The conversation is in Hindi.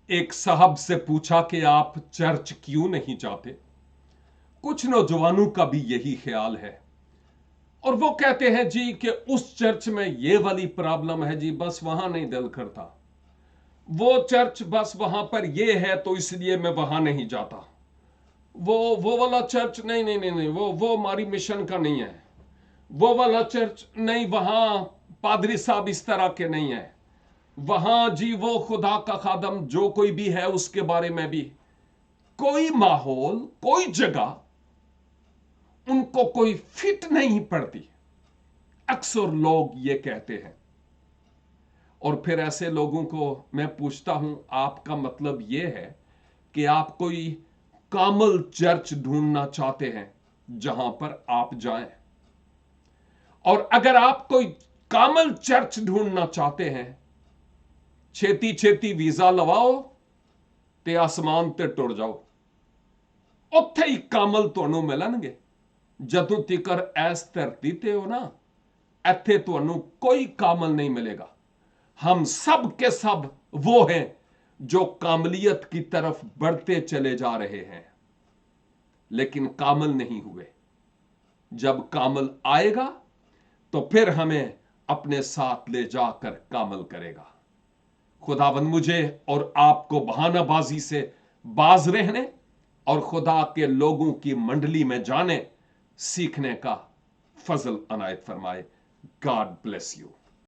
एक साहब से पूछा कि आप चर्च क्यों नहीं जाते। कुछ नौजवानों का भी यही ख्याल है और वो कहते हैं जी कि उस चर्च में ये वाली प्रॉब्लम है जी, बस वहां नहीं दिल करता। वो चर्च बस वहां पर ये है तो इसलिए मैं वहां नहीं जाता। वो वाला चर्च नहीं नहीं नहीं नहीं, वो हमारी मिशन का नहीं है। वो वाला चर्च नहीं, वहां पादरी साहब इस तरह के नहीं है। वहां जी वो खुदा का खादम जो कोई भी है उसके बारे में भी कोई माहौल, कोई जगह उनको कोई फिट नहीं पड़ती। अक्सर लोग ये कहते हैं। और फिर ऐसे लोगों को मैं पूछता हूं, आपका मतलब ये है कि आप कोई कामल चर्च ढूंढना चाहते हैं जहां पर आप जाएं? और अगर आप कोई कामल चर्च ढूंढना चाहते हैं, छेती छेती वीजा लवाओ ते आसमान ते टुर जाओ। ਉੱਥੇ ਹੀ ਕਾਮਲ ਤੁਹਾਨੂੰ ਮਿਲਣਗੇ। ਜਦੋਂ ਤੀਕਰ ਇਸ ਧਰਤੀ ਤੇ ਹੋ ਨਾ, ਇੱਥੇ ਤੁਹਾਨੂੰ कोई कामल नहीं मिलेगा। हम सब के सब वो हैं जो कामलियत की तरफ बढ़ते चले जा रहे हैं, लेकिन कामल नहीं हुए। जब कामल आएगा तो फिर हमें अपने साथ ले जाकर कामल करेगा। खुदावन मुझे और आपको बहानाबाजी से बाज रहने और खुदा के लोगों की मंडली में जाने सीखने का फजल अनायत फरमाए। God bless you.